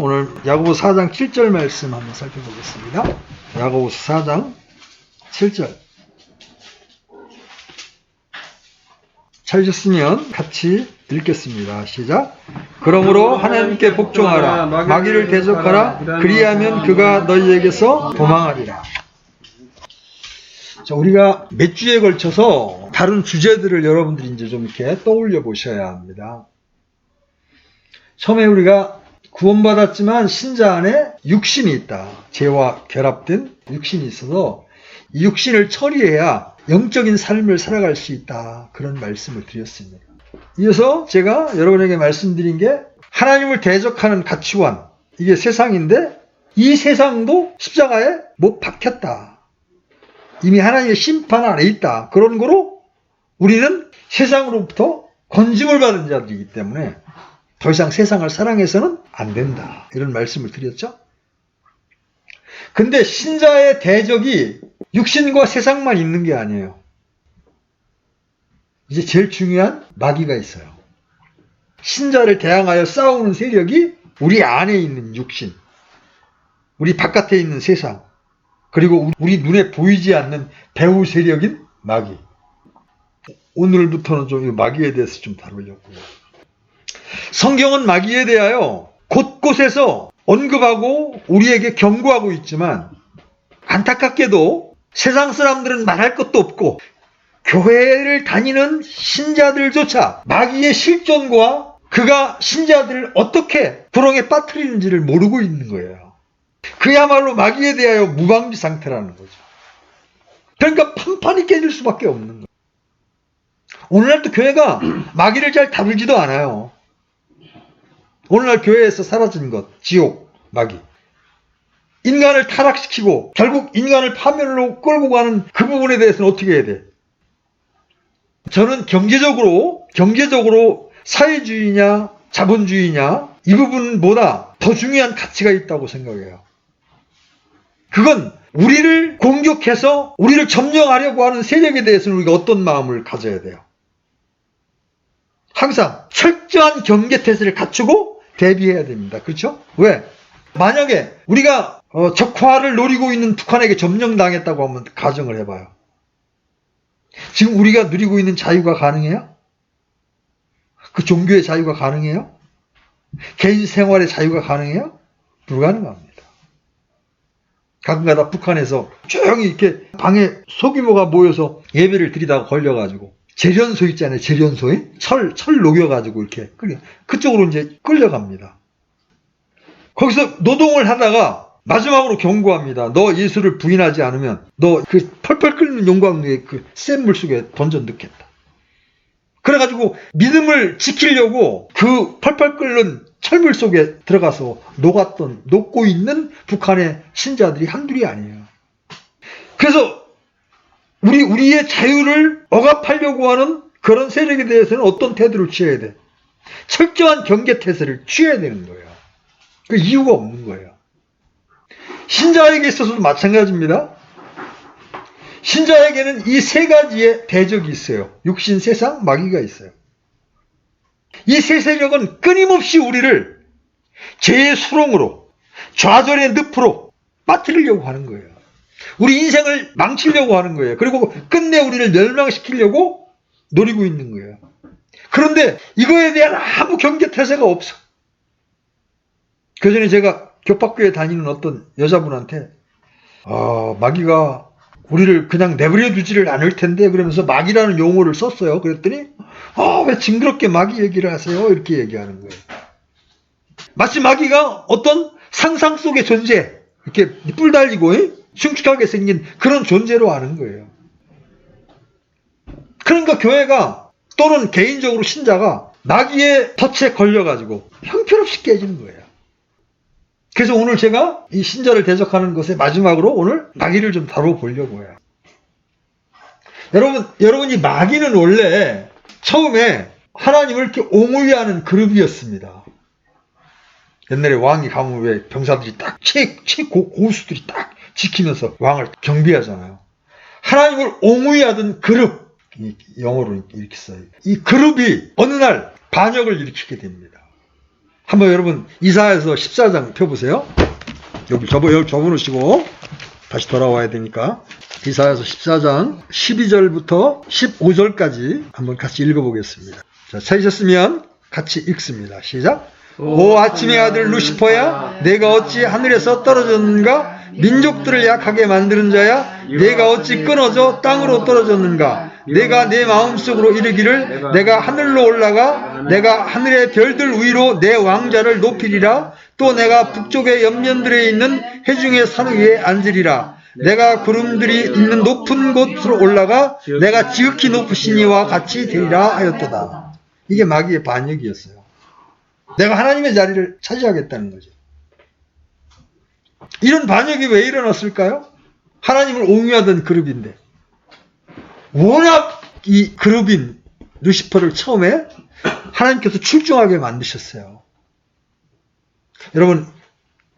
오늘 야고보서 4장 7절 말씀 한번 살펴보겠습니다. 야고보서 4장 7절. 찾으셨으면 같이 읽겠습니다. 시작. 그러므로 하나님께 복종하라. 마귀를 대적하라. 그리하면 그가 너희에게서 도망하리라. 자, 우리가 몇 주에 걸쳐서 다른 주제들을 여러분들이 이제 좀 이렇게 떠올려 보셔야 합니다. 처음에 우리가 구원받았지만 신자 안에 육신이 있다. 죄와 결합된 육신이 있어서 이 육신을 처리해야 영적인 삶을 살아갈 수 있다. 그런 말씀을 드렸습니다. 이어서 제가 여러분에게 말씀드린 게 하나님을 대적하는 가치관, 이게 세상인데 이 세상도 십자가에 못 박혔다. 이미 하나님의 심판 아래 있다. 그런 거로 우리는 세상으로부터 건짐을 받은 자들이기 때문에 더 이상 세상을 사랑해서는 안 된다. 이런 말씀을 드렸죠. 근데 신자의 대적이 육신과 세상만 있는 게 아니에요. 이제 제일 중요한 마귀가 있어요. 신자를 대항하여 싸우는 세력이 우리 안에 있는 육신, 우리 바깥에 있는 세상, 그리고 우리 눈에 보이지 않는 배후 세력인 마귀. 오늘부터는 좀 이 마귀에 대해서 좀 다루려고요. 성경은 마귀에 대하여 곳곳에서 언급하고 우리에게 경고하고 있지만 안타깝게도 세상 사람들은 말할 것도 없고 교회를 다니는 신자들조차 마귀의 실존과 그가 신자들을 어떻게 불황에 빠뜨리는지를 모르고 있는 거예요. 그야말로 마귀에 대하여 무방비 상태라는 거죠. 그러니까 판판이 깨질 수밖에 없는 거예요. 오늘날도 교회가 마귀를 잘 다루지도 않아요. 오늘날 교회에서 사라진 것, 지옥, 마귀. 인간을 타락시키고 결국 인간을 파멸로 끌고 가는 그 부분에 대해서는 어떻게 해야 돼? 저는 경제적으로 사회주의냐 자본주의냐 이 부분보다 더 중요한 가치가 있다고 생각해요. 그건 우리를 공격해서 우리를 점령하려고 하는 세력에 대해서는 우리가 어떤 마음을 가져야 돼요? 항상 철저한 경계태세를 갖추고 대비해야 됩니다. 그렇죠? 왜? 만약에 우리가 적화를 노리고 있는 북한에게 점령당했다고 한번 가정을 해봐요. 지금 우리가 누리고 있는 자유가 가능해요? 그 종교의 자유가 가능해요? 개인 생활의 자유가 가능해요? 불가능합니다. 가끔가다 북한에서 조용히 이렇게 방에 소규모가 모여서 예배를 드리다가 걸려가지고 재련소 있잖아요. 재련소에 철 녹여가지고 이렇게 그쪽으로 이제 끌려갑니다. 거기서 노동을 하다가 마지막으로 경고합니다. 너 예수를 부인하지 않으면 너 그 펄펄 끓는 용광로에 그 센 물 속에 던져 넣겠다. 그래가지고 믿음을 지키려고 그 펄펄 끓는 철물 속에 들어가서 녹고 있는 북한의 신자들이 한둘이 아니에요. 그래서 우리의 자유를 억압하려고 하는 그런 세력에 대해서는 어떤 태도를 취해야 돼? 철저한 경계태세를 취해야 되는 거예요. 그 이유가 없는 거예요. 신자에게 있어서도 마찬가지입니다. 신자에게는 이 세 가지의 대적이 있어요. 육신, 세상, 마귀가 있어요. 이 세 세력은 끊임없이 우리를 죄의 수렁으로, 좌절의 늪으로 빠뜨리려고 하는 거예요. 우리 인생을 망치려고 하는 거예요. 그리고 끝내 우리를 멸망시키려고 노리고 있는 거예요. 그런데 이거에 대한 아무 경계태세가 없어. 그전에 제가 교파교에 다니는 어떤 여자분한테 마귀가 우리를 그냥 내버려 두지를 않을 텐데 그러면서 마귀라는 용어를 썼어요. 그랬더니 왜 징그럽게 마귀 얘기를 하세요? 이렇게 얘기하는 거예요. 마치 마귀가 어떤 상상 속의 존재, 이렇게 뿔 달리고 흉측하게 생긴 그런 존재로 아는 거예요. 그러니까 교회가 또는 개인적으로 신자가 마귀의 덫에 걸려가지고 형편없이 깨지는 거예요. 그래서 오늘 제가 이 신자를 대적하는 것의 마지막으로 오늘 마귀를 좀 다뤄보려고 해요. 여러분 이 마귀는 원래 처음에 하나님을 이렇게 옹호하는 그룹이었습니다. 옛날에 왕이 가면 왜 병사들이 딱 고수들이 딱 지키면서 왕을 경비하잖아요. 하나님을 옹호하던 그룹, 영어로 이렇게 써요. 이 그룹이 어느 날 반역을 일으키게 됩니다. 한번 여러분 이사야서 14장 펴보세요. 여기 접어놓으시고 다시 돌아와야 되니까 이사야서 14장 12절부터 15절까지 한번 같이 읽어보겠습니다. 자, 찾으셨으면 같이 읽습니다. 시작. 오 아침의 아들 루시퍼야, 내가 어찌 하늘에서 떨어졌는가? 민족들을 약하게 만드는 자야, 내가 어찌 끊어져 땅으로 떨어졌는가? 내가 내 마음속으로 이르기를 내가 하늘로 올라가 내가 하늘의 별들 위로 내 왕자를 높이리라. 또 내가 북쪽의 옆면들에 있는 해중의 산 위에 앉으리라. 내가 구름들이 있는 높은 곳으로 올라가 내가 지극히 높으신 이와 같이 되리라 하였도다. 이게 마귀의 반역이었어요. 내가 하나님의 자리를 차지하겠다는 거죠. 이런 반역이 왜 일어났을까요? 하나님을 옹유하던 그룹인데 워낙 이 그룹인 루시퍼를 처음에 하나님께서 출중하게 만드셨어요. 여러분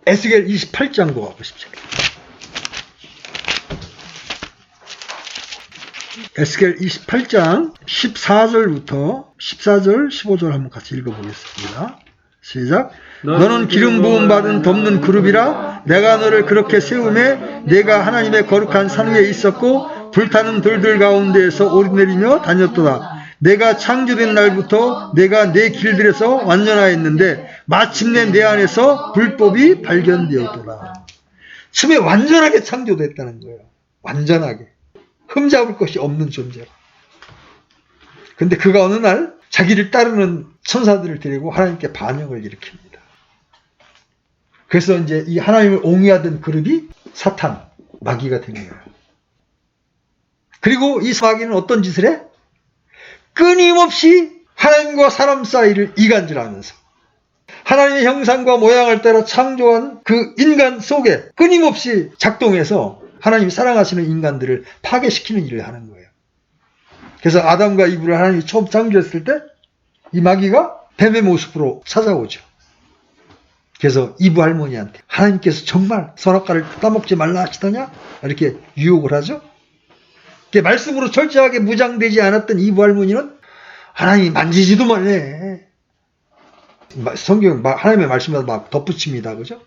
에스겔 28장 보아 보십시오. 에스겔 28장 14절부터 14절 15절 한번 같이 읽어보겠습니다. 시작. 너는 기름 부음 받은 덮는 그룹이라. 내가 너를 그렇게 세우매 내가 하나님의 거룩한 산 위에 있었고 불타는 돌들 가운데에서 오르내리며 다녔도다. 내가 창조된 날부터 내가 내 길들에서 완전하였는데 마침내 내 안에서 불법이 발견되었도다. 처음에 완전하게 창조됐다는 거예요. 완전하게. 흠잡을 것이 없는 존재로. 근데 그가 어느 날 자기를 따르는 천사들을 데리고 하나님께 반역을 일으킵니다. 그래서 이제 이 하나님을 옹유하던 그룹이 사탄, 마귀가 된 거예요. 그리고 이 마귀는 어떤 짓을 해? 끊임없이 하나님과 사람 사이를 이간질하면서 하나님의 형상과 모양을 따라 창조한 그 인간 속에 끊임없이 작동해서 하나님이 사랑하시는 인간들을 파괴시키는 일을 하는 거예요. 그래서 아담과 이브를 하나님이 처음 창조했을 때 이 마귀가 뱀의 모습으로 찾아오죠. 그래서 이브 할머니한테 하나님께서 정말 선악과를 따먹지 말라 하시더냐? 이렇게 유혹을 하죠. 말씀으로 철저하게 무장되지 않았던 이브 할머니는 하나님이 만지지도 말래. 성경 하나님의 말씀마다 막 덧붙입니다. 그죠?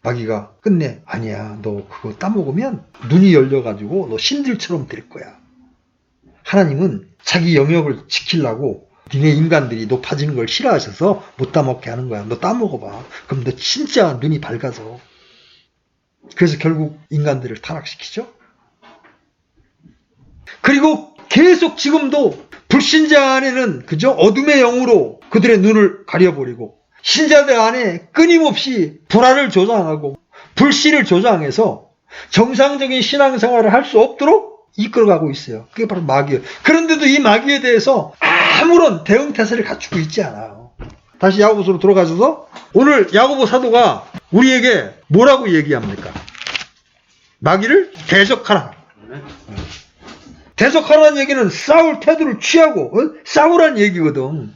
마귀가 끝내 아니야 너 그거 따먹으면 눈이 열려가지고 너 신들처럼 될 거야. 하나님은 자기 영역을 지키려고 니네 인간들이 높아지는 걸 싫어하셔서 못 따먹게 하는 거야. 너 따먹어봐. 그럼 너 진짜 눈이 밝아져. 그래서 결국 인간들을 타락시키죠. 그리고 계속 지금도 불신자 안에는 그저 어둠의 영으로 그들의 눈을 가려버리고 신자들 안에 끊임없이 불화를 조장하고 불신을 조장해서 정상적인 신앙생활을 할 수 없도록 이끌어가고 있어요. 그게 바로 마귀예요. 그런데도 이 마귀에 대해서 아무런 대응 태세를 갖추고 있지 않아요. 다시 야고보서로 돌아가셔서 오늘 야고보 사도가 우리에게 뭐라고 얘기합니까? 마귀를 대적하라. 대적하라는 얘기는 싸울 태도를 취하고 싸우라는 얘기거든.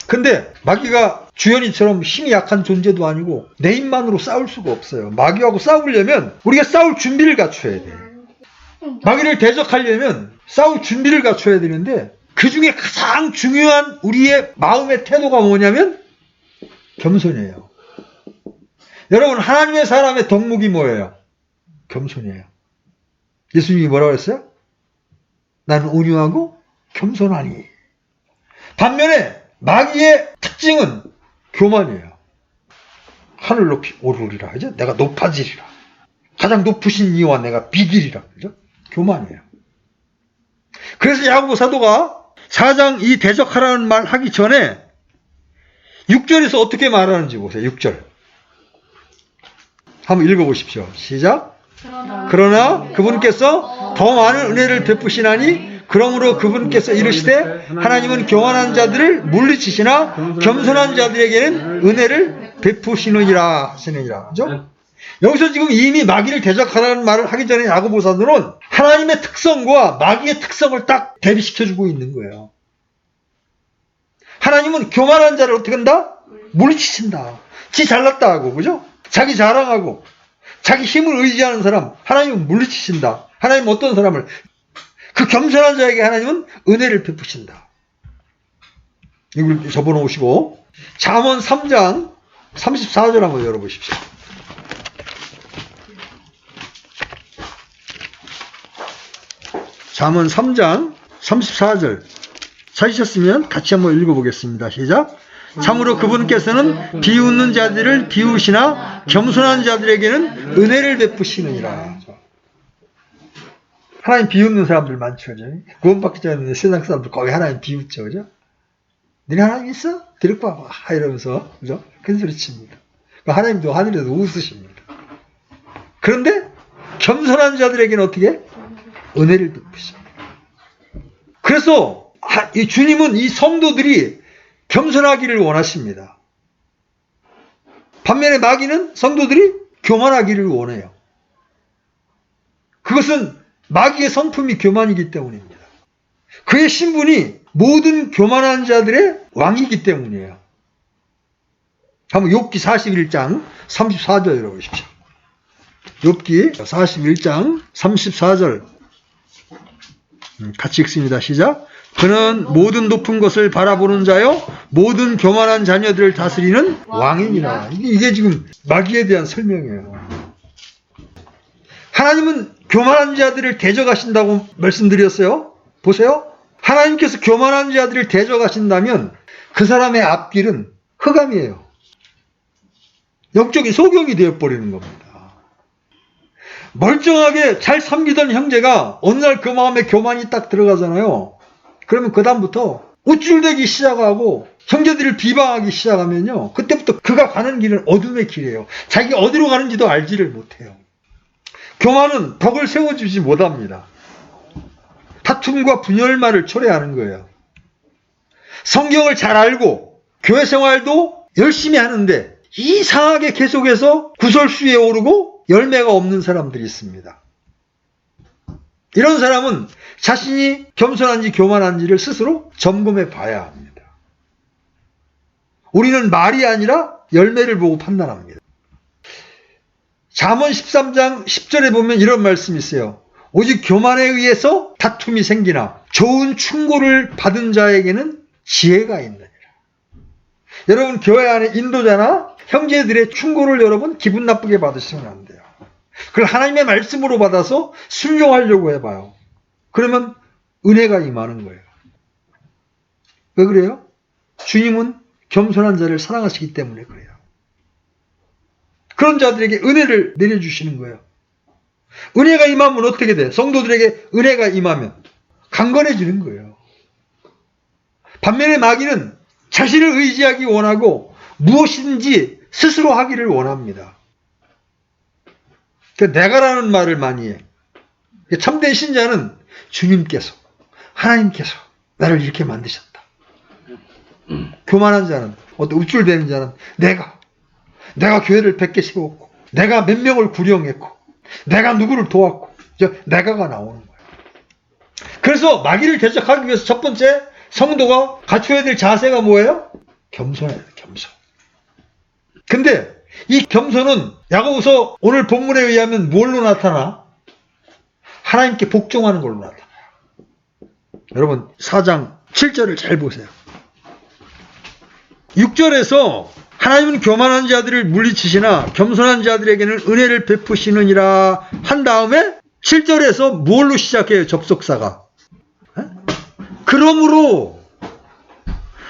근데 마귀가 주연이처럼 힘이 약한 존재도 아니고 내 힘만으로 싸울 수가 없어요. 마귀하고 싸우려면 우리가 싸울 준비를 갖춰야 돼. 마귀를 대적하려면 싸울 준비를 갖춰야 되는데 그 중에 가장 중요한 우리의 마음의 태도가 뭐냐면 겸손이에요. 여러분 하나님의 사람의 덕목이 뭐예요? 겸손이에요. 예수님이 뭐라고 했어요? 나는 온유하고 겸손하니. 반면에 마귀의 특징은 교만이에요. 하늘 높이 오르리라 하죠. 내가 높아지리라. 가장 높으신 이와 내가 비기리라. 그죠? 교만이에요. 그래서 야고보 사도가 4장 이 대적하라는 말 하기 전에 6절에서 어떻게 말하는지 보세요. 6절. 한번 읽어보십시오. 시작. 그러나 그분께서 더 많은 은혜를 베푸시나니 그러므로 그분께서 이르시되 하나님은 교만한 자들을 물리치시나 겸손한 자들에게는 은혜를 베푸시느니라 하시느니라. 그죠? 여기서 지금 이미 마귀를 대적하라는 말을 하기 전에 야고보 사도는 하나님의 특성과 마귀의 특성을 딱 대비시켜주고 있는 거예요. 하나님은 교만한 자를 어떻게 한다? 물리치신다. 지 잘났다 하고, 그죠? 자기 자랑하고 자기 힘을 의지하는 사람 하나님은 물리치신다. 하나님은 어떤 사람을? 그 겸손한 자에게 하나님은 은혜를 베푸신다. 이걸 접어놓으시고 잠언 3장 34절 한번 열어보십시오. 잠언 3장 34절 찾으셨으면 같이 한번 읽어보겠습니다. 시작. 참으로 그분께서는 비웃는 자들을 비우시나 겸손한 자들에게는 은혜를 베푸시느니라. 하나님 비웃는 사람들 많죠. 구원받기 전에 세상 사람들 거의 하나님 비웃죠. 그죠? 너네 하나님 있어? 데리고 와봐. 이러면서 그죠? 큰 소리 칩니다. 하나님도 하늘에서 웃으십니다. 그런데 겸손한 자들에게는 어떻게? 은혜를 베푸십니다. 그래서 이 주님은 이 성도들이 겸손하기를 원하십니다. 반면에 마귀는 성도들이 교만하기를 원해요. 그것은 마귀의 성품이 교만이기 때문입니다. 그의 신분이 모든 교만한 자들의 왕이기 때문이에요. 한번 욥기 41장 34절 열어보십시오. 욥기 41장 34절 같이 읽습니다. 시작. 그는 모든 높은 것을 바라보는 자요 모든 교만한 자녀들을 다스리는 왕이니라. 이게 지금 마귀에 대한 설명이에요. 하나님은 교만한 자들을 대적하신다고 말씀드렸어요. 보세요. 하나님께서 교만한 자들을 대적하신다면 그 사람의 앞길은 흑암이에요. 영적인 소경이 되어버리는 겁니다. 멀쩡하게 잘 섬기던 형제가 어느 날 그 마음에 교만이 딱 들어가잖아요. 그러면 그 다음부터 우쭐대기 시작하고 형제들을 비방하기 시작하면요. 그때부터 그가 가는 길은 어둠의 길이에요. 자기가 어디로 가는지도 알지를 못해요. 교만은 덕을 세워주지 못합니다. 다툼과 분열만을 초래하는 거예요. 성경을 잘 알고 교회 생활도 열심히 하는데 이상하게 계속해서 구설수에 오르고 열매가 없는 사람들이 있습니다. 이런 사람은 자신이 겸손한지 교만한지를 스스로 점검해 봐야 합니다. 우리는 말이 아니라 열매를 보고 판단합니다. 잠언 13장 10절에 보면 이런 말씀이 있어요. 오직 교만에 의해서 다툼이 생기나 좋은 충고를 받은 자에게는 지혜가 있느니라. 여러분 교회 안에 인도자나 형제들의 충고를 여러분 기분 나쁘게 받으시면 안 돼요. 그걸 하나님의 말씀으로 받아서 순종하려고 해봐요. 그러면 은혜가 임하는 거예요. 왜 그래요? 주님은 겸손한 자를 사랑하시기 때문에 그래요. 그런 자들에게 은혜를 내려주시는 거예요. 은혜가 임하면 어떻게 돼? 성도들에게 은혜가 임하면 강건해지는 거예요. 반면에 마귀는 자신을 의지하기 원하고 무엇인지 스스로 하기를 원합니다. 내가라는 말을 많이 해. 참된 신자는 주님께서, 하나님께서 나를 이렇게 만드셨다. 교만한 자는, 어떤 우쭐대는 자는 내가 교회를 100개 세웠고, 내가 몇 명을 구령했고, 내가 누구를 도왔고, 내가가 나오는 거예요. 그래서 마귀를 대적하기 위해서 첫 번째 성도가 갖춰야 될 자세가 뭐예요? 겸손해야 돼요, 겸손. 근데 이 겸손은 야고보서 오늘 본문에 의하면 뭘로 나타나? 하나님께 복종하는 걸로 나타나요. 여러분 4장 7절을 잘 보세요. 6절에서 하나님은 교만한 자들을 물리치시나 겸손한 자들에게는 은혜를 베푸시느니라 한 다음에 7절에서 뭘로 시작해요? 접속사가. 그러므로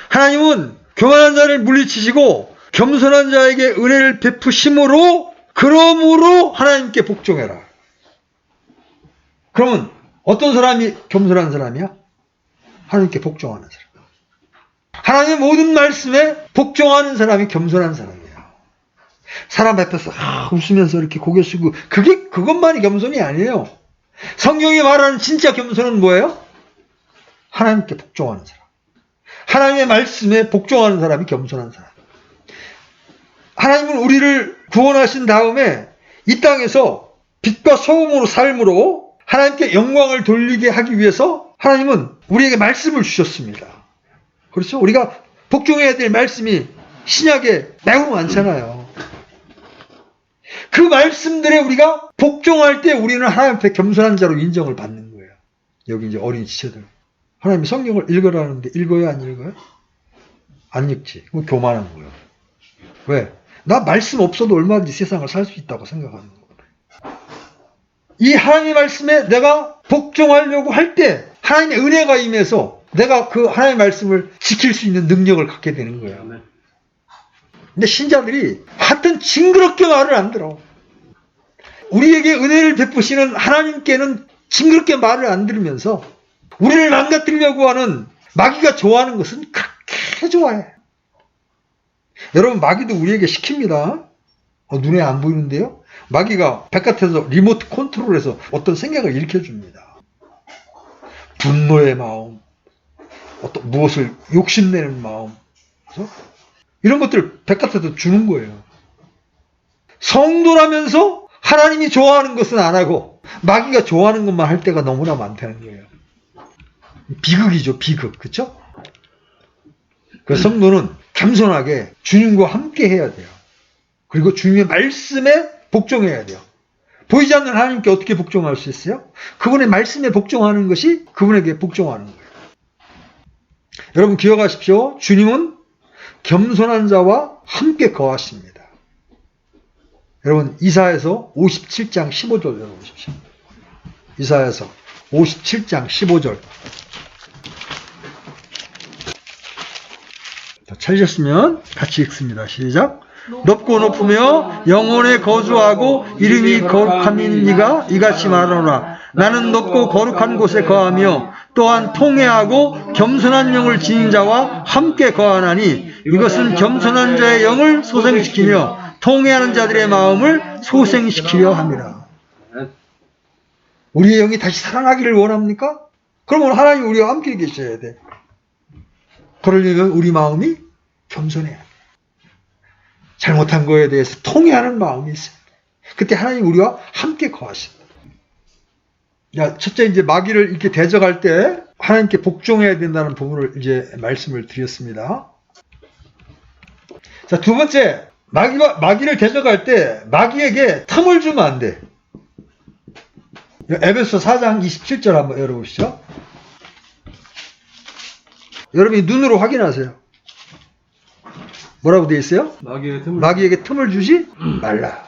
하나님은 교만한 자를 물리치시고 겸손한 자에게 은혜를 베푸심으로 그러므로 하나님께 복종해라. 그러면 어떤 사람이 겸손한 사람이야? 하나님께 복종하는 사람. 하나님의 모든 말씀에 복종하는 사람이 겸손한 사람이에요. 사람 앞에서 웃으면서 이렇게 고개 숙이고 그것만이 겸손이 아니에요. 성경이 말하는 진짜 겸손은 뭐예요? 하나님께 복종하는 사람. 하나님의 말씀에 복종하는 사람이 겸손한 사람. 하나님은 우리를 구원하신 다음에 이 땅에서 빛과 소금으로 삶으로 하나님께 영광을 돌리게 하기 위해서 하나님은 우리에게 말씀을 주셨습니다. 그렇죠? 우리가 복종해야 될 말씀이 신약에 매우 많잖아요. 그 말씀들에 우리가 복종할 때 우리는 하나님 앞에 겸손한 자로 인정을 받는 거예요. 여기 이제 어린 지체들. 하나님이 성경을 읽으라는데 읽어요? 안 읽어요? 안 읽지. 그건 교만한 거예요. 왜? 나 말씀 없어도 얼마든지 세상을 살 수 있다고 생각하는 거예요. 이 하나님의 말씀에 내가 복종하려고 할 때 하나님의 은혜가 임해서 내가 그 하나님의 말씀을 지킬 수 있는 능력을 갖게 되는 거예요. 근데 신자들이 하여튼 징그럽게 말을 안 들어. 우리에게 은혜를 베푸시는 하나님께는 징그럽게 말을 안 들으면서 우리를 망가뜨리려고 하는 마귀가 좋아하는 것은 그렇게 좋아해. 여러분, 마귀도 우리에게 시킵니다. 눈에 안 보이는데요? 마귀가 바깥에서 리모트 컨트롤해서 어떤 생각을 일으켜줍니다. 분노의 마음, 어떤 무엇을 욕심내는 마음, 그렇죠? 이런 것들을 바깥에서 주는 거예요. 성도라면서 하나님이 좋아하는 것은 안 하고 마귀가 좋아하는 것만 할 때가 너무나 많다는 거예요. 비극이죠, 비극. 그렇죠? 그래서 성도는 겸손하게 주님과 함께 해야 돼요. 그리고 주님의 말씀에 복종해야 돼요. 보이지 않는 하나님께 어떻게 복종할 수 있어요? 그분의 말씀에 복종하는 것이 그분에게 복종하는 거예요. 여러분 기억하십시오. 주님은 겸손한 자와 함께 거하십니다. 여러분 이사야서 57장 15절 열어보십시오. 이사야서 57장 15절. 찾으셨으면 같이 읽습니다. 시작. 높고 높으며 영원에 거주하고 이름이 거룩한 이가 이같이 말하노라. 나는 높고 거룩한 곳에 거하며 또한 통회하고 겸손한 영을 지닌 자와 함께 거하나니 이것은 겸손한 자의 영을 소생시키며 통회하는 자들의 마음을 소생시키려 함이라. 우리의 영이 다시 살아나기를 원합니까? 그러면 하나님 우리와 함께 계셔야 돼. 그러려면 우리 마음이 겸손해야 돼. 잘못한 거에 대해서 통회하는 마음이 있어요. 그때 하나님 우리와 함께 거하십니다. 첫째 이제 마귀를 이렇게 대적할 때 하나님께 복종해야 된다는 부분을 이제 말씀을 드렸습니다. 자, 두 번째, 마귀를 대적할 때 마귀에게 틈을 주면 안 돼. 에베소 4장 27절 한번 열어보시죠. 여러분이 눈으로 확인하세요. 뭐라고 되어 있어요? 마귀에게 틈을 주지 말라.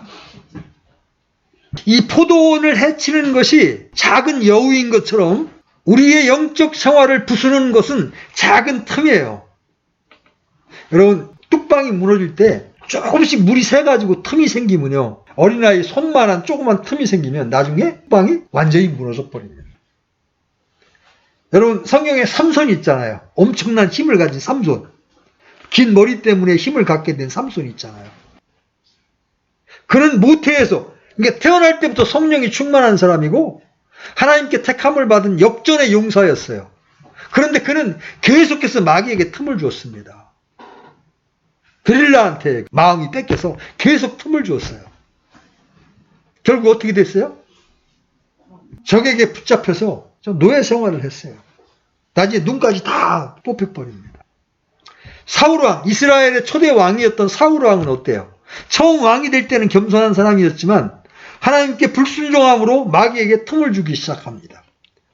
이 포도원을 해치는 것이 작은 여우인 것처럼 우리의 영적 생활을 부수는 것은 작은 틈이에요. 여러분 뚝방이 무너질 때 조금씩 물이 새가지고 틈이 생기면요, 어린아이 손만한 조그만 틈이 생기면 나중에 뚝방이 완전히 무너져 버립니다. 여러분 성경에 삼손이 있잖아요. 엄청난 힘을 가진 삼손. 긴 머리 때문에 힘을 갖게 된 삼손이 있잖아요. 그는 모태에서, 그러니까 태어날 때부터 성령이 충만한 사람이고 하나님께 택함을 받은 역전의 용사였어요. 그런데 그는 계속해서 마귀에게 틈을 줬습니다. 데릴라한테 마음이 뺏겨서 계속 틈을 줬어요. 결국 어떻게 됐어요? 적에게 붙잡혀서 노예 생활을 했어요. 나중에 눈까지 다 뽑혀버립니다. 사울왕, 이스라엘의 초대 왕이었던 사울왕은 어때요? 처음 왕이 될 때는 겸손한 사람이었지만 하나님께 불순종함으로 마귀에게 틈을 주기 시작합니다.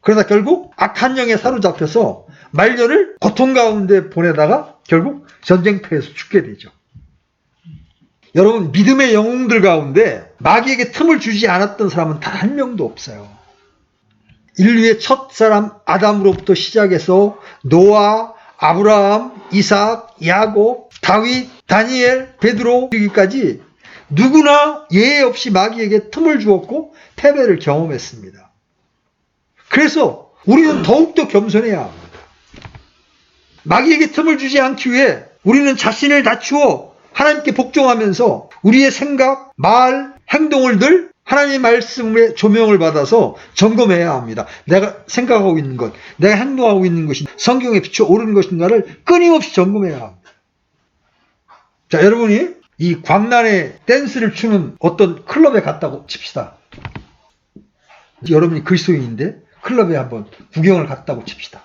그러다 결국 악한 영에 사로잡혀서 말년을 고통 가운데 보내다가 결국 전쟁터에서 죽게 되죠. 여러분 믿음의 영웅들 가운데 마귀에게 틈을 주지 않았던 사람은 단 한 명도 없어요. 인류의 첫 사람 아담으로부터 시작해서 노아, 아브라함, 이삭, 야곱, 다윗, 다니엘, 베드로 이기까지 누구나 예외 없이 마귀에게 틈을 주었고 패배를 경험했습니다. 그래서 우리는 더욱더 겸손해야 합니다. 마귀에게 틈을 주지 않기 위해 우리는 자신을 낮추어 하나님께 복종하면서 우리의 생각, 말, 행동을 늘 하나님의 말씀의 조명을 받아서 점검해야 합니다. 내가 생각하고 있는 것, 내가 행동하고 있는 것이 성경에 비추어 옳은 것인가를 끊임없이 점검해야 합니다. 자, 여러분이 이 광란에 댄스를 추는 어떤 클럽에 갔다고 칩시다. 여러분이 그리스도인인데 클럽에 한번 구경을 갔다고 칩시다.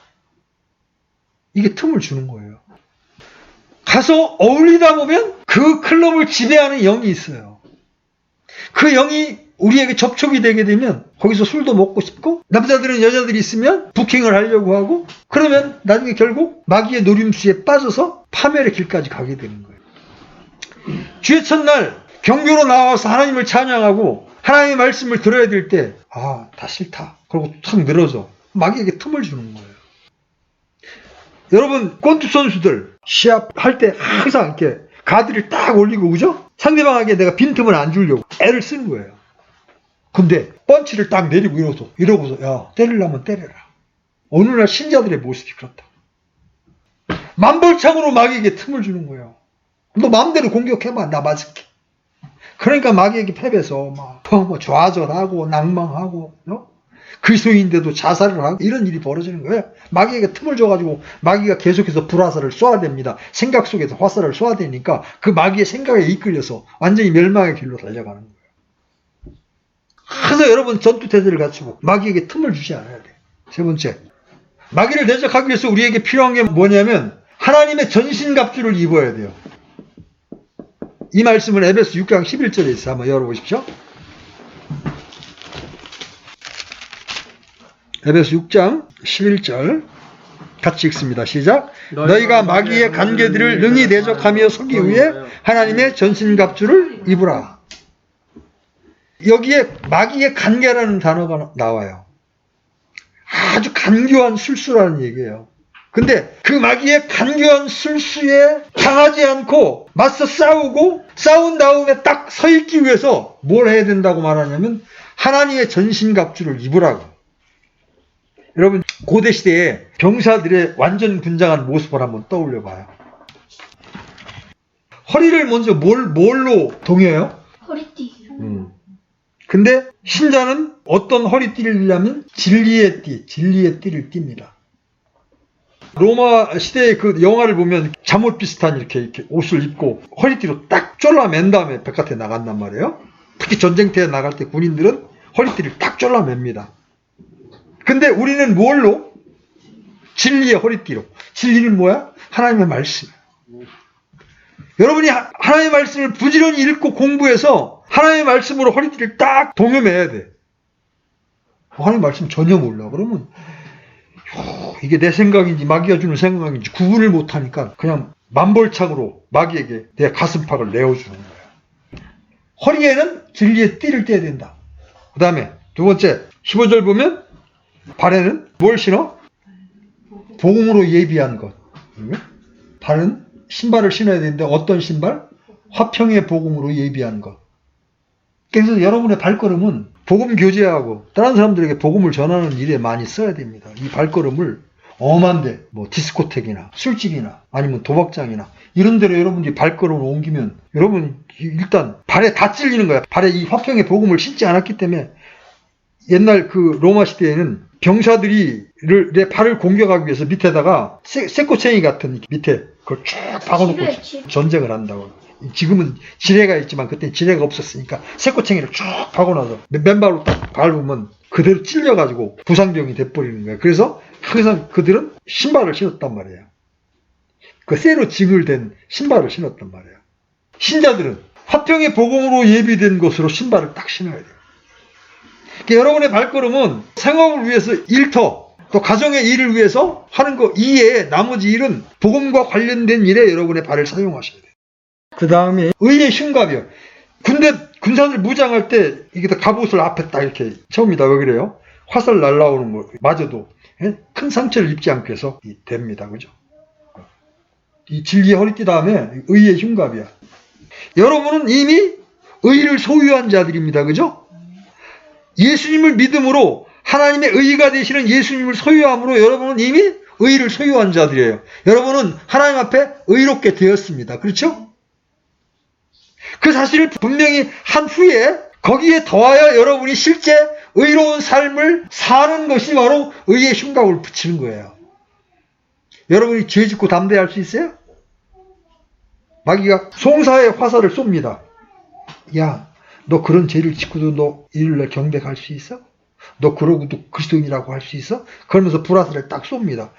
이게 틈을 주는 거예요. 가서 어울리다 보면 그 클럽을 지배하는 영이 있어요. 그 영이 우리에게 접촉이 되게 되면 거기서 술도 먹고 싶고 남자들은 여자들이 있으면 부킹을 하려고 하고 그러면 나중에 결국 마귀의 노림수에 빠져서 파멸의 길까지 가게 되는 거예요. 주의 첫날 경교로 나와서 하나님을 찬양하고 하나님의 말씀을 들어야 될 때 다 싫다. 그러고 탁 늘어져. 마귀에게 틈을 주는 거예요. 여러분 권투 선수들 시합할 때 항상 이렇게 가드를 딱 올리고 그죠? 상대방에게 내가 빈틈을 안 주려고 애를 쓰는 거예요. 근데 펀치를 딱 내리고 이러고서 야 때리려면 때려라. 오늘날 신자들의 모습이 그렇다. 만벌창으로 마귀에게 틈을 주는 거예요. 너 마음대로 공격해봐. 나 맞을게. 그러니까 마귀에게 패배해서 막 좌절하고 낭망하고 그리스도인인데도 자살을 하고 이런 일이 벌어지는 거예요. 마귀에게 틈을 줘가지고 마귀가 계속해서 불화살을 쏘아야 됩니다. 생각 속에서 화살을 쏘아야 되니까 그 마귀의 생각에 이끌려서 완전히 멸망의 길로 달려가는 거예요. 그래서 여러분 전투태세를 갖추고 마귀에게 틈을 주지 않아야 돼요. 세 번째, 마귀를 대적하기 위해서 우리에게 필요한 게 뭐냐면 하나님의 전신갑주를 입어야 돼요. 이 말씀은 에베소 6장 11절에 있어요. 한번 열어보십시오. 에베소 6장 11절 같이 읽습니다. 시작. 너희가 마귀의 관계들을 능히 대적하며 서기 위해 하나님의 전신갑주를 입으라. 여기에 마귀의 관계라는 단어가 나와요. 아주 간교한 술수라는 얘기예요. 근데 그 마귀의 간교한 술수에 당하지 않고 맞서 싸우고 싸운 다음에 딱 서 있기 위해서 뭘 해야 된다고 말하냐면 하나님의 전신갑주를 입으라고. 여러분 고대 시대에 병사들의 완전 분장한 모습을 한번 떠올려 봐요. 허리를 먼저 뭘로 동여요? 허리띠. 근데 신자는 어떤 허리띠를 띠냐면 진리의 띠를 띱니다. 로마 시대의 그 영화를 보면 잠옷 비슷한 이렇게 옷을 입고 허리띠로 딱 졸라맨 다음에 바깥에 나간단 말이에요. 특히 전쟁터에 나갈 때 군인들은 허리띠를 딱 졸라맵니다. 근데 우리는 뭘로? 진리의 허리띠로. 진리는 뭐야? 하나님의 말씀. 여러분이 하나님의 말씀을 부지런히 읽고 공부해서 하나님의 말씀으로 허리띠를 딱 동여매야 돼. 하나님의 말씀 전혀 몰라. 그러면 이게 내 생각인지 마귀가 주는 생각인지 구분을 못하니까 그냥 만벌창으로 마귀에게 내 가슴팍을 내어주는 거야. 허리에는 진리의 띠를 떼야 된다. 그 다음에 두 번째 15절 보면 발에는 뭘 신어? 복음으로 예비한 것. 발은 신발을 신어야 되는데 어떤 신발? 화평의 복음으로 예비한 것. 그래서 여러분의 발걸음은 복음 교제하고 다른 사람들에게 복음을 전하는 일에 많이 써야 됩니다. 이 발걸음을 엄한데 디스코텍이나 술집이나 아니면 도박장이나 이런 데로 여러분들이 발걸음을 옮기면 여러분 일단 발에 다 찔리는 거야. 발에 이 화평의 복음을 신지 않았기 때문에 옛날 그 로마 시대에는 병사들이 내 발을 공격하기 위해서 밑에다가 쇠꼬챙이 같은 밑에 그걸 쭉 박아놓고 전쟁을 한다고. 지금은 지뢰가 있지만 그때 지뢰가 없었으니까 쇠꼬챙이를 쭉 박아놔서 맨발로 딱 밟으면 그대로 찔려가지고 부상병이 돼버리는 거예요. 그래서 항상 그들은 신발을 신었단 말이에요. 그 쇠로 징을된 신발을 신었단 말이에요. 신자들은 화평의 복음으로 예비된 것으로 신발을 딱 신어야 돼요. 여러분의 발걸음은 생업을 위해서 일터, 또 가정의 일을 위해서 하는 거 이외에 나머지 일은 복음과 관련된 일에 여러분의 발을 사용하셔야 돼요. 그 다음에 의의 흉갑이요. 군사들 무장할 때 이게 다 갑옷을 앞에 딱 이렇게 채웁니다. 왜 그래요? 화살 날라오는 거 마저도 큰 상처를 입지 않게 해서 됩니다. 그죠? 이 진리의 허리띠 다음에 의의 흉갑이야. 여러분은 이미 의를 소유한 자들입니다. 그죠? 예수님을 믿음으로 하나님의 의가 되시는 예수님을 소유함으로 여러분은 이미 의를 소유한 자들이에요. 여러분은 하나님 앞에 의롭게 되었습니다. 그렇죠? 그 사실을 분명히 한 후에 거기에 더하여 여러분이 실제 의로운 삶을 사는 것이 바로 의의 흉갑을 붙이는 거예요. 여러분이 죄 짓고 담대할 수 있어요? 마귀가 송사의 화살을 쏩니다. 야, 너 그런 죄를 짓고도 너 일요일날 경배 갈 수 있어? 너 그러고도 그리스도인이라고 할 수 있어? 그러면서 불화살을 딱 쏩니다.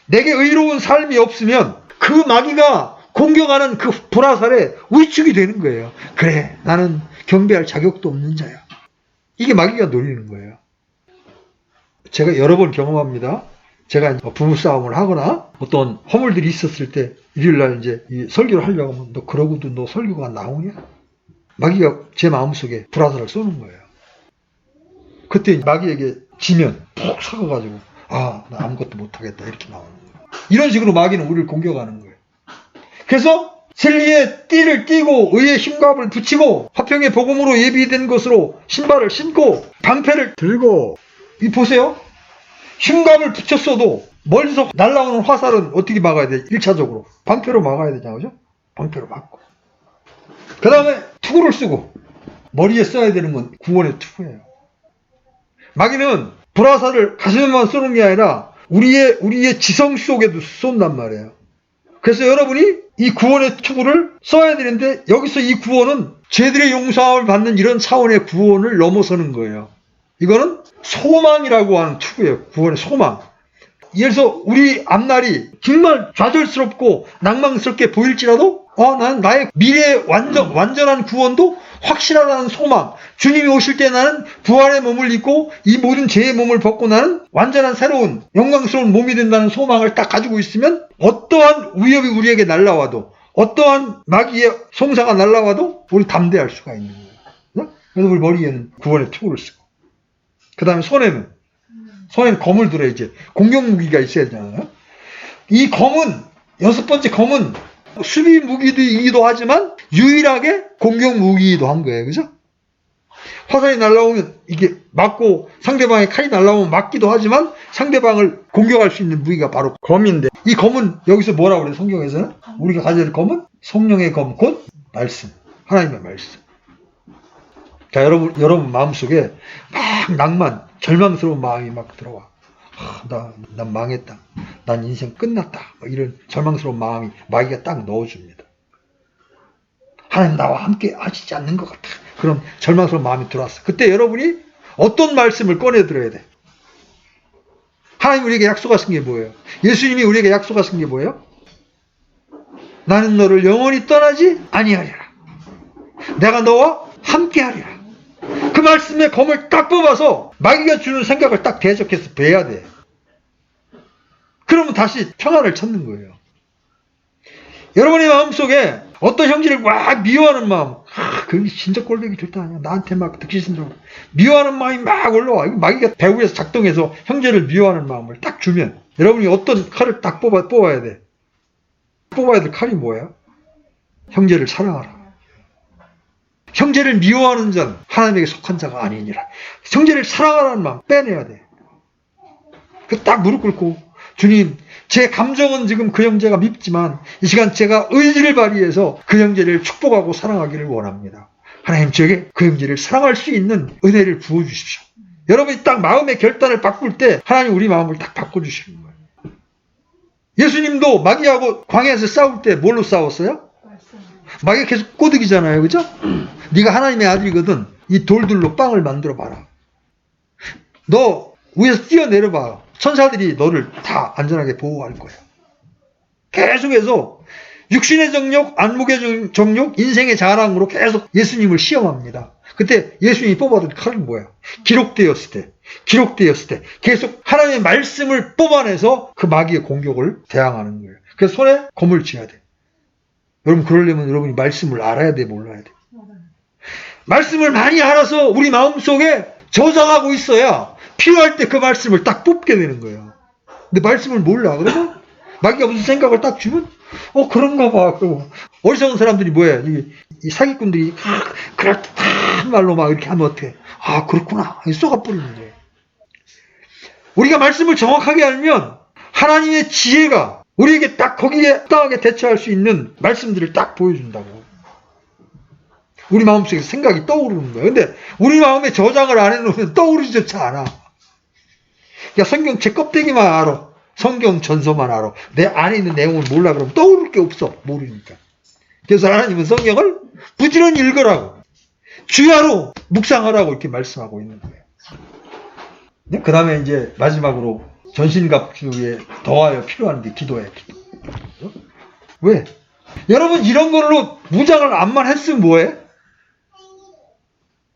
내게 의로운 삶이 없으면 그 마귀가 공격하는 그 불화살에 위축이 되는 거예요. 그래, 나는 경배할 자격도 없는 자야. 이게 마귀가 노리는 거예요. 제가 여러 번 경험합니다. 제가 부부싸움을 하거나 어떤 허물들이 있었을 때 일요일날 이제 이 설교를 하려고 하면 너 그러고도 너 설교가 나오냐? 마귀가 제 마음속에 불화살을 쏘는 거예요. 그때 마귀에게 지면 푹 삭아가지고 나 아무것도 못하겠다 이렇게 나오는 거예요. 이런 식으로 마귀는 우리를 공격하는 거예요. 그래서 진리의 띠를 띠고 의의 힘갑을 붙이고 화평의 복음으로 예비된 것으로 신발을 신고 방패를 들고 이 보세요. 힘갑을 붙였어도 멀리서 날아오는 화살은 어떻게 막아야 돼? 1차적으로 방패로 막아야 되잖아요. 그죠? 방패로 막고 그 다음에 투구를 쓰고 머리에 써야 되는 건 구원의 투구예요. 마귀는 불화살을 가슴에만 쏘는 게 아니라 우리의 지성 속에도 쏜단 말이에요. 그래서 여러분이 이 구원의 투구를 써야 되는데 여기서 이 구원은 죄들의 용서함을 받는 이런 차원의 구원을 넘어서는 거예요. 이거는 소망이라고 하는 투구예요. 구원의 소망. 예를 들어서 우리 앞날이 정말 좌절스럽고 낭망스럽게 보일지라도 난 나의 미래의 완전한 구원도 확실하다는 소망. 주님이 오실 때 나는 부활의 몸을 입고 이 모든 죄의 몸을 벗고 나는 완전한 새로운 영광스러운 몸이 된다는 소망을 딱 가지고 있으면 어떠한 위협이 우리에게 날라와도 어떠한 마귀의 송사가 날라와도 우리 담대할 수가 있는 거예요. 그래서 우리 머리에는 구원의 투구를 쓰고 그 다음에 손에는 검을 들어야지 공격 무기가 있어야 되잖아요. 이 검은 6번째 검은 수비 무기이기도 하지만 유일하게 공격 무기이기도 한 거예요. 그죠? 화살이 날라오면 이게 맞고 상대방의 칼이 날라오면 맞기도 하지만 상대방을 공격할 수 있는 무기가 바로 검인데 이 검은 여기서 뭐라고 그래요? 성경에서는 우리가 가져야 될 검은 성령의 검 곧 말씀. 하나님의 말씀. 자, 여러분 마음속에 막 낭만, 절망스러운 마음이 막 들어와. 난 망했다. 난 인생 끝났다. 이런 절망스러운 마음이 마귀가 딱 넣어줍니다. 하나님 나와 함께 하시지 않는 것 같아. 그럼 절망스러운 마음이 들어왔어. 그때 여러분이 어떤 말씀을 꺼내 들어야 돼? 하나님 우리에게 약속하신 게 뭐예요? 예수님이 우리에게 약속하신 게 뭐예요? 나는 너를 영원히 떠나지 아니하리라. 내가 너와 함께 하리라. 그 말씀의 검을 딱 뽑아서 마귀가 주는 생각을 딱 대적해서 베야 돼. 그러면 다시 평안을 찾는 거예요. 여러분의 마음속에 어떤 형제를 막 미워하는 마음, 그게 진짜 꼴보기 좋다. 나한테 막 득실신다고 미워하는 마음이 막 올라와. 마귀가 배후에서 작동해서 형제를 미워하는 마음을 딱 주면 여러분이 어떤 칼을 딱 뽑아야 돼. 뽑아야 될 칼이 뭐예요? 형제를 사랑하라. 형제를 미워하는 자는 하나님에게 속한 자가 아니니라. 형제를 사랑하라는 마음 빼내야 돼. 그 딱 무릎 꿇고 주님, 제 감정은 지금 그 형제가 밉지만 이 시간 제가 의지를 발휘해서 그 형제를 축복하고 사랑하기를 원합니다. 하나님 저에게 그 형제를 사랑할 수 있는 은혜를 부어주십시오. 여러분이 딱 마음의 결단을 바꿀 때 하나님 우리 마음을 딱 바꿔주시는 거예요. 예수님도 마귀하고 광야에서 싸울 때 뭘로 싸웠어요? 마귀가 계속 꼬드기잖아요. 그죠? 네가 하나님의 아들이거든. 이 돌들로 빵을 만들어 봐라. 너 위에서 뛰어내려봐. 천사들이 너를 다 안전하게 보호할 거야. 계속해서 육신의 정욕, 안목의 정욕, 인생의 자랑으로 계속 예수님을 시험합니다. 그때 예수님이 뽑아둔 칼은 뭐야? 기록되었을 때 계속 하나님의 말씀을 뽑아내서 그 마귀의 공격을 대항하는 거예요. 그래서 손에 검을 쥐어야 돼. 여러분 그러려면 여러분이 말씀을 알아야 돼, 몰라야 돼. 말씀을 많이 알아서 우리 마음속에 저장하고 있어야 필요할 때 그 말씀을 딱 뽑게 되는 거예요. 근데 말씀을 몰라. 그러면 마귀가 무슨 생각을 딱 주면 그런가 봐. 그러고 어리석은 사람들이 뭐야? 이 사기꾼들이 그럴듯한 말로 막 이렇게 하면 어떡해? 그렇구나. 쏘가뿌리는 거예요. 우리가 말씀을 정확하게 알면 하나님의 지혜가 우리에게 딱 거기에 땅하게 대처할 수 있는 말씀들을 딱 보여준다고. 우리 마음속에 생각이 떠오르는 거예요. 근데 우리 마음에 저장을 안 해놓으면 떠오르지조차 않아. 야, 성경 제 껍데기만 알아. 성경 전서만 알아. 내 안에 있는 내용을 몰라 그러면 떠오를 게 없어. 모르니까. 그래서 하나님은 성경을 부지런히 읽으라고. 주야로 묵상하라고 이렇게 말씀하고 있는 거예요. 그 다음에 이제 마지막으로 전신갑주에 더하여 필요한 게 기도예요. 기도. 왜? 여러분 이런 걸로 무장을 안만 했으면 뭐해?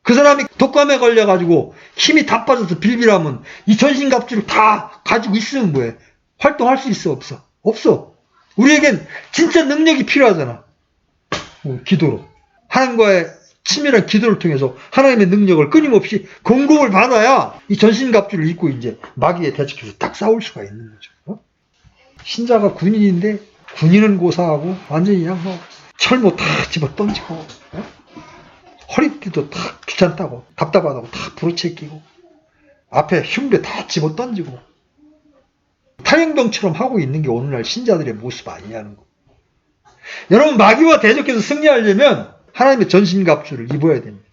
그 사람이 독감에 걸려가지고 힘이 다 빠져서 빌빌하면 이 전신갑주를 다 가지고 있으면 뭐해? 활동할 수 있어? 없어? 없어. 우리에겐 진짜 능력이 필요하잖아. 기도로. 하나님과의 치밀한 기도를 통해서 하나님의 능력을 끊임없이 공급을 받아야 이 전신갑주를 입고 이제 마귀에 대적해서 딱 싸울 수가 있는 거죠. 신자가 군인인데 군인은 고사하고 완전히 그냥 뭐 철모 다 집어 던지고 허리띠도 다 귀찮다고 답답하다고 다 부러채끼고 앞에 흉배 다 집어 던지고 탈영병처럼 하고 있는 게 오늘날 신자들의 모습 아니냐는 거. 여러분, 마귀와 대적해서 승리하려면 하나님의 전신갑주를 입어야 됩니다.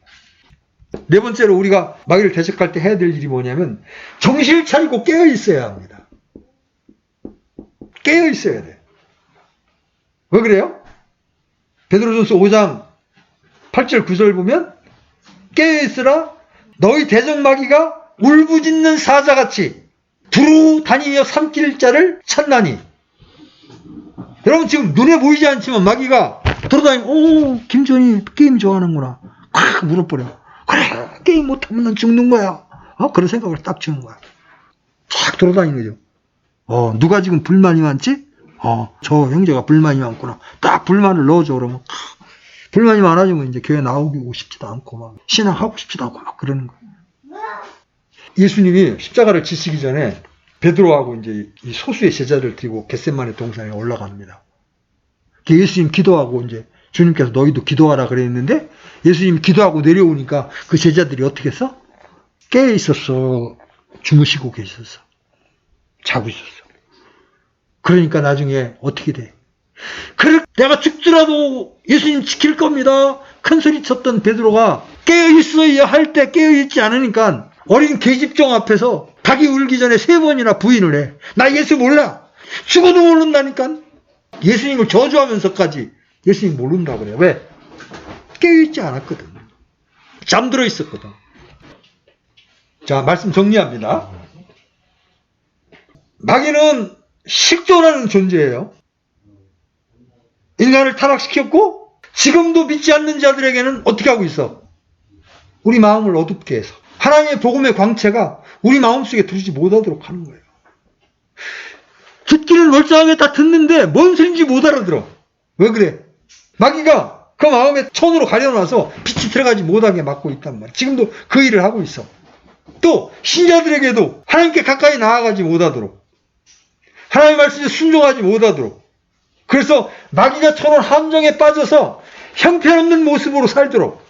네 번째로 우리가 마귀를 대적할 때 해야 될 일이 뭐냐면 정신을 차리고 깨어 있어야 합니다. 깨어 있어야 돼요. 왜 그래요? 베드로전서 5장 8절 9절 보면 깨어 있으라 너희 대적 마귀가 울부짖는 사자같이 두루 다니며 삼킬 자를 찾나니. 여러분, 지금 눈에 보이지 않지만 마귀가 돌아다니면 오, 김전이 게임 좋아하는구나. 콱 물어버려. 그래, 게임 못하면 난 죽는 거야. 그런 생각을 딱 주는 거야. 쫙 돌아다니는 거죠. 누가 지금 불만이 많지? 저 형제가 불만이 많구나. 딱 불만을 넣어줘. 그러면 불만이 많아지면 이제 교회 나오고 싶지도 않고 막 신앙하고 싶지도 않고 막 그러는 거예요. 예수님이 십자가를 지시기 전에 베드로하고 이제 이 소수의 제자를 들고 겟세마네 동산에 올라갑니다. 예수님 기도하고 이제 주님께서 너희도 기도하라 그랬는데 예수님이 기도하고 내려오니까 그 제자들이 어떻게 했어? 깨어 있었어. 주무시고 계셨어. 자고 있었어. 그러니까 나중에 어떻게 돼? 그래, 내가 죽더라도 예수님 지킬 겁니다. 큰 소리 쳤던 베드로가 깨어 있어야 할 때 깨어 있지 않으니까 어린 계집종 앞에서 닭이 울기 전에 3번이나 부인을 해. 나 예수 몰라. 죽어도 모른다니까. 예수님을 저주하면서까지 예수님 모른다 그래요. 왜? 깨어있지 않았거든. 잠들어 있었거든. 자, 말씀 정리합니다. 마귀는 식조라는 존재예요. 인간을 타락시켰고 지금도 믿지 않는 자들에게는 어떻게 하고 있어? 우리 마음을 어둡게 해서 하나님의 복음의 광채가 우리 마음속에 들어오지 못하도록 하는 거예요. 듣기는 멀쩡하게 다 듣는데 뭔 소리인지 못 알아들어. 왜 그래? 마귀가 그 마음에 천으로 가려놔서 빛이 들어가지 못하게 막고 있단 말이야. 지금도 그 일을 하고 있어. 또 신자들에게도 하나님께 가까이 나아가지 못하도록, 하나님의 말씀에 순종하지 못하도록, 그래서 마귀가 쳐놓은 함정에 빠져서 형편없는 모습으로 살도록.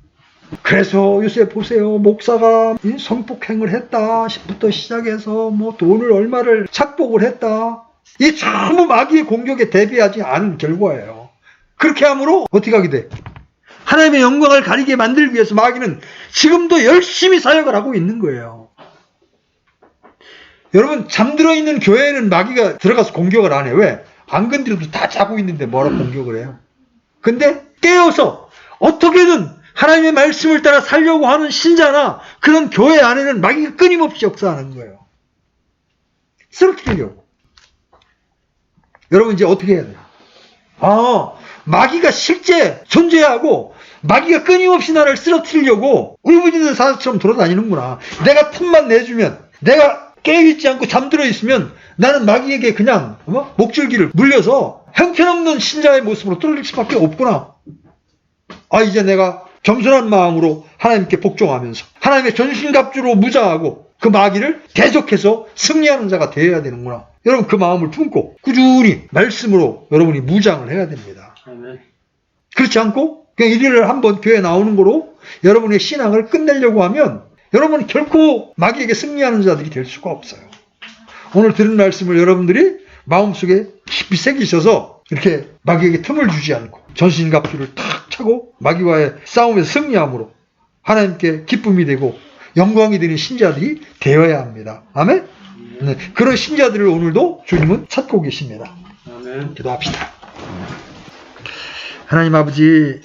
그래서 요새 보세요. 목사가 성폭행을 했다 부터 시작해서 뭐 돈을 얼마를 착복을 했다. 이 전부 마귀의 공격에 대비하지 않은 결과예요. 그렇게 함으로 어떻게 하게 돼? 하나님의 영광을 가리게 만들기 위해서 마귀는 지금도 열심히 사역을 하고 있는 거예요. 여러분, 잠들어 있는 교회에는 마귀가 들어가서 공격을 안 해. 왜? 안 건드려도 다 자고 있는데 뭐라 공격을 해요? 근데 깨어서 어떻게든 하나님의 말씀을 따라 살려고 하는 신자나 그런 교회 안에는 마귀가 끊임없이 역사하는 거예요. 쓰러뜨리려고. 여러분, 이제 어떻게 해야 돼요? 마귀가 실제 존재하고 마귀가 끊임없이 나를 쓰러뜨리려고 울부짖는 사자처럼 돌아다니는구나. 내가 틈만 내주면, 내가 깨어있지 않고 잠들어 있으면 나는 마귀에게 그냥 목줄기를 물려서 형편없는 신자의 모습으로 뚫릴 수밖에 없구나. 이제 내가 겸손한 마음으로 하나님께 복종하면서 하나님의 전신갑주로 무장하고 그 마귀를 대적해서 승리하는 자가 되어야 되는구나. 여러분, 그 마음을 품고 꾸준히 말씀으로 여러분이 무장을 해야 됩니다. 아멘. 그렇지 않고 그냥 일일을 한번 교회에 나오는 거로 여러분의 신앙을 끝내려고 하면 여러분은 결코 마귀에게 승리하는 자들이 될 수가 없어요. 오늘 들은 말씀을 여러분들이 마음속에 깊이 새기셔서 이렇게 마귀에게 틈을 주지 않고 전신갑주를 탁 차고 마귀와의 싸움에서 승리함으로 하나님께 기쁨이 되고 영광이 되는 신자들이 되어야 합니다. 아멘? 네, 그런 신자들을 오늘도 주님은 찾고 계십니다. 아멘. 기도합시다. 하나님 아버지,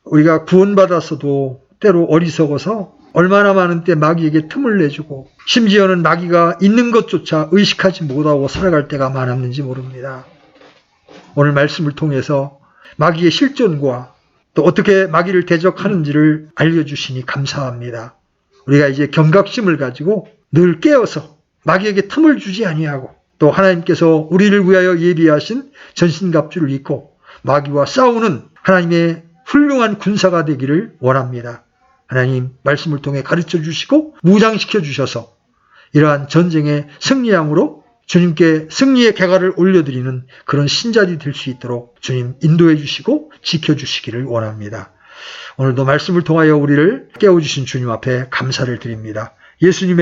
우리가 구원받았어도 때로 어리석어서 얼마나 많은 때 마귀에게 틈을 내주고 심지어는 마귀가 있는 것조차 의식하지 못하고 살아갈 때가 많았는지 모릅니다. 오늘 말씀을 통해서 마귀의 실존과 또 어떻게 마귀를 대적하는지를 알려주시니 감사합니다. 우리가 이제 경각심을 가지고 늘 깨어서 마귀에게 틈을 주지 아니하고 또 하나님께서 우리를 위하여 예비하신 전신갑주를 입고 마귀와 싸우는 하나님의 훌륭한 군사가 되기를 원합니다. 하나님 말씀을 통해 가르쳐 주시고 무장시켜 주셔서 이러한 전쟁의 승리함으로 주님께 승리의 개가를 올려드리는 그런 신자들이 될 수 있도록 주님 인도해 주시고 지켜주시기를 원합니다. 오늘도 말씀을 통하여 우리를 깨워주신 주님 앞에 감사를 드립니다. 예수님의